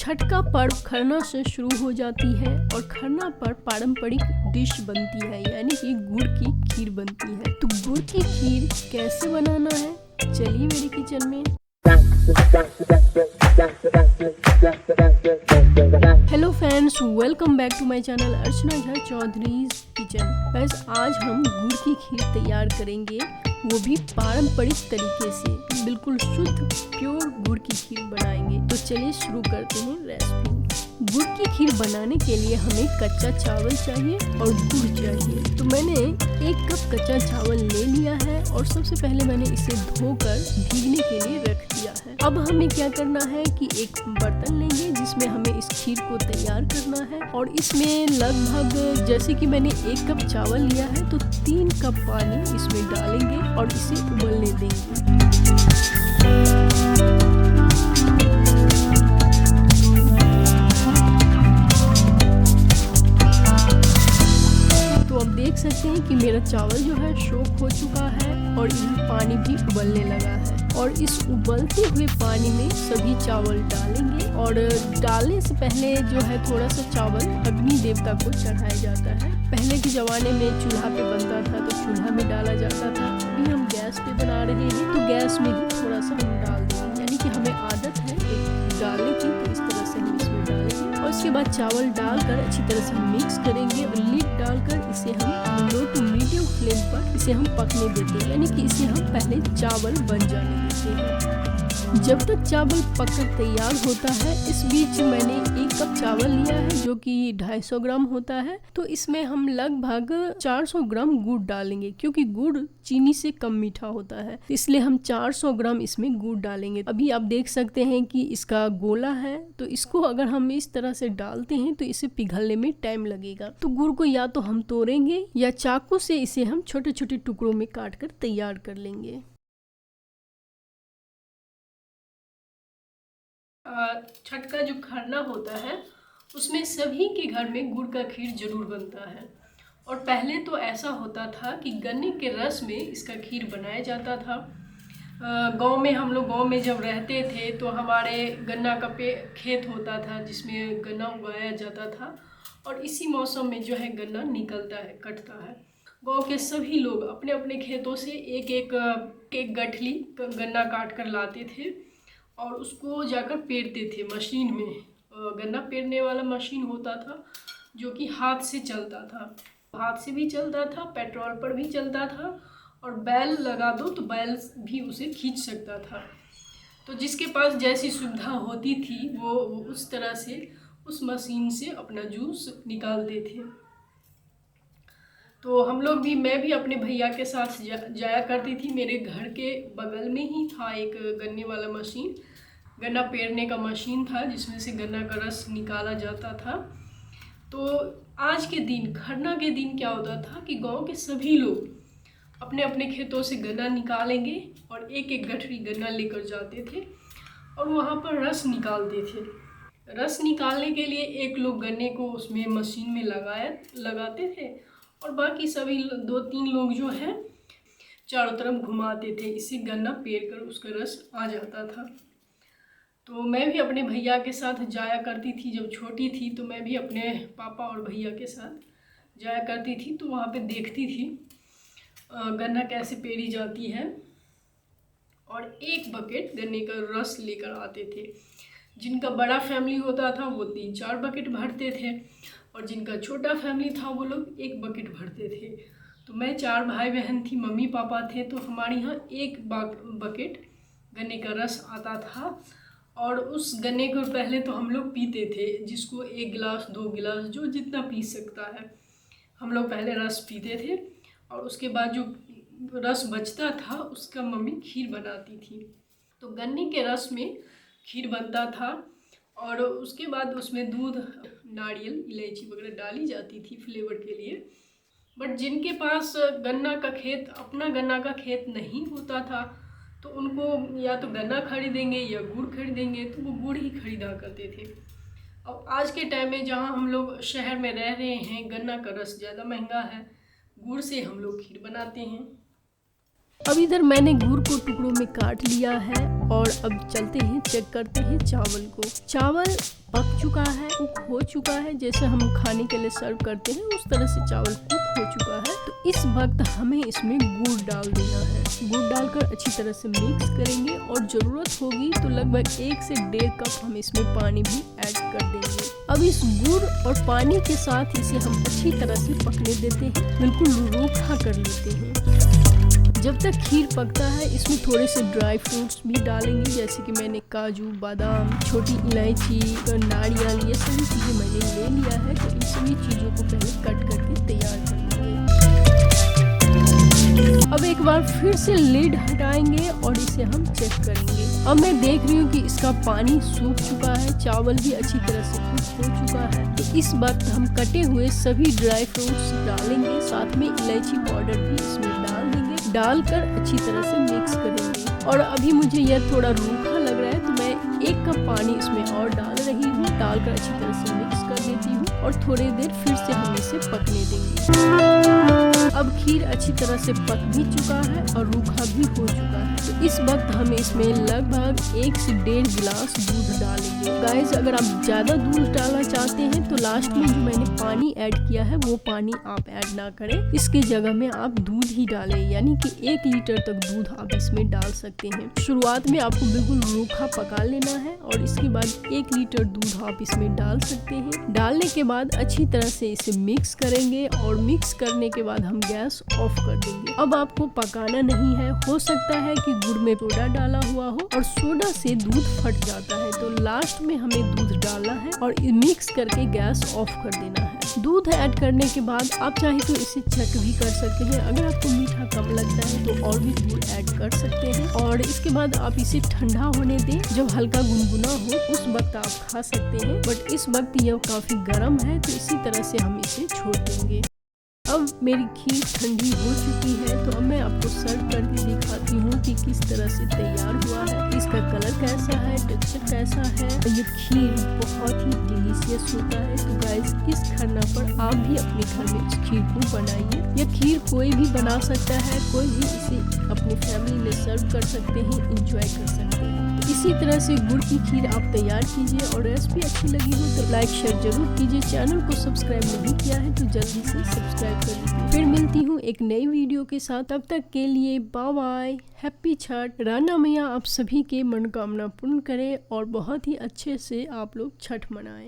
छठ का पर्व खरना से शुरू हो जाती है और खरना पर पारंपरिक डिश बनती है, यानी कि गुड़ की खीर बनती है। तो गुड़ की खीर कैसे बनाना है, चलिए मेरे किचन में। Hello friends, welcome back to my channel Archana Jha Chaudhary's kitchen. बस आज हम गुड़ की खीर तैयार करेंगे, वो भी पारंपरिक तरीके से, बिल्कुल शुद्ध प्योर गुड़ की खीर बनाएंगे। तो चलिए शुरू करते हैं रेसिपी। गुड़ की खीर बनाने के लिए हमें कच्चा चावल चाहिए और गुड़ चाहिए। तो मैंने 1 कप कच्चा चावल ले लिया है और सबसे पहले मैंने इसे धोकर भीगने के लिए रख दिया है। अब हमें क्या करना है कि एक बर्तन लेंगे जिसमें हमें इस खीर को तैयार करना है, और इसमें लगभग जैसे कि मैंने 1 कप चावल लिया है तो 3 कप पानी इसमें डालेंगे और इसे उबलने देंगे। देख सकते हैं कि मेरा चावल जो है सोख हो चुका है और इसमें पानी भी उबलने लगा है, और इस उबलते हुए पानी में सभी चावल डालेंगे। और डालने से पहले जो है थोड़ा सा चावल अग्नि देवता को चढ़ाया जाता है। पहले के ज़माने में चूल्हा पे बनता था तो चूल्हा में डाला जाता था, अभी हम गैस पे बना रहे हैं तो गैस में ही थोड़ा सा हम डाल देंगे, यानी कि हमें आदत है एक डालने की, तो इस तरह से हम इसमें डालेंगे। और इसके बाद चावल डालकर अच्छी तरह से मिक्स करेंगे और लीड डालकर इसे हम लो टू मीडियम फ्लेम पर इसे हम पकने देते हैं, यानी कि इसे हम पहले चावल बन जाने देते हैं। जब तक चावल पककर तैयार होता है, इस बीच मैंने 1 कप चावल लिया है जो कि 250 ग्राम होता है। तो इसमें हम लगभग 400 ग्राम गुड़ डालेंगे, क्योंकि गुड़ चीनी से कम मीठा होता है, इसलिए हम 400 ग्राम इसमें गुड़ डालेंगे। अभी आप देख सकते हैं कि इसका गोला है, तो इसको अगर हम इस तरह से डालते हैं तो इसे पिघलने में टाइम लगेगा। तो गुड़ को या तो हम तोड़ेंगे या चाकू से इसे हम छोटे छोटे टुकड़ों में काट कर तैयार कर लेंगे। छठ का जो खरना होता है उसमें सभी के घर में गुड़ का खीर जरूर बनता है। और पहले तो ऐसा होता था कि गन्ने के रस में इसका खीर बनाया जाता था। गांव में, हम लोग गांव में जब रहते थे तो हमारे गन्ना का खेत होता था जिसमें गन्ना उगाया जाता था, और इसी मौसम में जो है गन्ना निकलता है, कटता है। गांव के सभी लोग अपने अपने खेतों से एक एक गठली गन्ना काट कर लाते थे और उसको जाकर पेरते थे मशीन में। गन्ना पेरने वाला मशीन होता था जो कि हाथ से चलता था, हाथ से भी चलता था, पेट्रोल पर भी चलता था, और बैल लगा दो तो बैल भी उसे खींच सकता था। तो जिसके पास जैसी सुविधा होती थी वो उस तरह से उस मशीन से अपना जूस निकालते थे। तो हम लोग भी, मैं भी अपने भैया के साथ जाया करती थी। मेरे घर के बगल में ही था एक गन्ने वाला मशीन, गन्ना पेरने का मशीन था जिसमें से गन्ना का रस निकाला जाता था। तो आज के दिन, खरना के दिन क्या होता था कि गांव के सभी लोग अपने अपने खेतों से गन्ना निकालेंगे और एक एक गठरी गन्ना लेकर जाते थे और वहाँ पर रस निकालते थे। रस निकालने के लिए एक लोग गन्ने को उसमें मशीन में लगाते थे और बाकी सभी 2-3 लोग जो है चारों तरफ घुमाते थे, इससे गन्ना पेर कर उसका रस आ जाता था। तो मैं भी अपने भैया के साथ जाया करती थी, जब छोटी थी तो मैं भी अपने पापा और भैया के साथ जाया करती थी। तो वहाँ पे देखती थी गन्ना कैसे पेरी जाती है, और 1 बकेट गन्ने का रस लेकर आते थे। जिनका बड़ा फैमिली होता था वो 3-4 बकेट भरते थे, और जिनका छोटा फैमिली था वो लोग 1 बकेट भरते थे। तो मैं 4 भाई बहन थी, मम्मी पापा थे, तो हमारे यहाँ 1 बकेट गन्ने का रस आता था। और उस गन्ने को पहले तो हम लोग पीते थे, जिसको 1 गिलास 2 गिलास जो जितना पी सकता है, हम लोग पहले रस पीते थे। और उसके बाद जो रस बचता था उसका मम्मी खीर बनाती थी। तो गन्ने के रस में खीर बनता था, और उसके बाद उसमें दूध, नारियल, इलायची वगैरह डाली जाती थी फ्लेवर के लिए। बट जिनके पास गन्ना का खेत, अपना गन्ना का खेत नहीं होता था, तो उनको या तो गन्ना खरीदेंगे या गुड़ खरीदेंगे, तो वो गुड़ ही खरीदा करते थे। अब आज के टाइम में जहाँ हम लोग शहर में रह रहे हैं, गन्ना का रस ज़्यादा महंगा है, गुड़ से हम लोग खीर बनाते हैं। अब इधर मैंने गुड़ को टुकड़ों में काट लिया है और अब चलते हैं चेक करते हैं चावल को। चावल पक चुका है, कुक हो चुका है, जैसे हम खाने के लिए सर्व करते हैं उस तरह से चावल कुक हो चुका है। तो इस वक्त हमें इसमें गुड़ डाल देना है। गुड़ डालकर अच्छी तरह से मिक्स करेंगे और ज़रूरत होगी तो लगभग 1 से 1.5 कप हम इसमें पानी भी ऐड कर देंगे। अब इस गुड़ और पानी के साथ इसे हम अच्छी तरह से पकने देते हैं, बिल्कुल रूखा कर लेते हैं। जब तक खीर पकता है इसमें थोड़े से ड्राई फ्रूट्स भी डालेंगे, जैसे कि मैंने काजू, बादाम, छोटी इलायची, नारियल, ये सभी चीज़ें मैंने ले लिया है। तो इन सभी चीज़ों को पहले कट करके तैयार कर लेंगे। अब एक बार फिर से लिड हटाएंगे और इसे हम चेक करेंगे। अब मैं देख रही हूँ कि इसका पानी सूख चुका है, चावल भी अच्छी तरह से कुक हो चुका है। तो इस वक्त हम कटे हुए सभी ड्राई फ्रूट्स डालेंगे, साथ में इलायची पाउडर भी इसमें डाल देंगे। डालकर अच्छी तरह से मिक्स करेंगे। और अभी मुझे यह थोड़ा रूखा लग रहा है तो मैं 1 कप पानी इसमें और डाल रही हूँ। डालकर अच्छी तरह से मिक्स कर देती हूँ और थोड़ी देर फिर से हम इसे पकने देंगे। अब खीर अच्छी तरह से पक भी चुका है और रूखा भी हो चुका है। तो इस वक्त हम इसमें लगभग 1 से 1.5 गिलास दूध डालेंगे। गाइस, अगर आप ज़्यादा दूध डालना चाहते हैं तो लास्ट में जो मैंने पानी ऐड किया है वो पानी आप ऐड ना करें, इसके जगह में आप दूध ही डालें, यानी कि 1 लीटर तक दूध आप इसमें डाल सकते हैं। शुरुआत में आपको बिल्कुल रूखा पका लेना है और इसके बाद 1 लीटर दूध आप इसमें डाल सकते हैं। डालने के बाद अच्छी तरह से इसे मिक्स करेंगे और मिक्स करने के बाद हम गैस ऑफ कर देंगे। अब आपको पकाना नहीं है। हो सकता है कि गुड़ में सोडा डाला हुआ हो और सोडा से दूध फट जाता है, तो लास्ट में हमें दूध डालना है और मिक्स करके गैस ऑफ कर देना है। दूध ऐड करने के बाद आप चाहे तो इसे चेक भी कर सकते हैं। अगर आपको मीठा कम लगता है तो और भी गुड़ ऐड कर सकते हैं और इसके बाद आप इसे ठंडा होने दें। जब हल्का गुनगुना हो उस वक्त आप खा सकते हैं, बट इस वक्त यह काफी गर्म है तो इसी तरह से हम इसे छोड़ देंगे। अब मेरी खीर ठंडी हो चुकी है तो अब मैं आपको सर्व करके दिखाती हूँ कि किस तरह से तैयार हुआ है, इसका कलर कैसा है, टेक्सचर कैसा है। ये खीर बहुत ही डिलीशियस होता है। तो गाइस, इस खरना पर आप भी अपने घर में इस खीर को बनाइए। यह खीर कोई भी बना सकता है, कोई भी इसे अपनी फैमिली में सर्व कर सकते हैं, इंजॉय कर सकते हैं। इसी तरह से गुड़ की खीर आप तैयार कीजिए और रेसिपी अच्छी लगी हो तो लाइक शेयर जरूर कीजिए। चैनल को सब्सक्राइब नहीं किया है तो जल्दी से सब्सक्राइब कर लीजिए। फिर मिलती हूँ एक नई वीडियो के साथ, तब तक के लिए बाय बाय। हैप्पी छठ। राना मैया आप सभी के मनोकामना पूर्ण करें और बहुत ही अच्छे से आप लोग छठ मनाएं।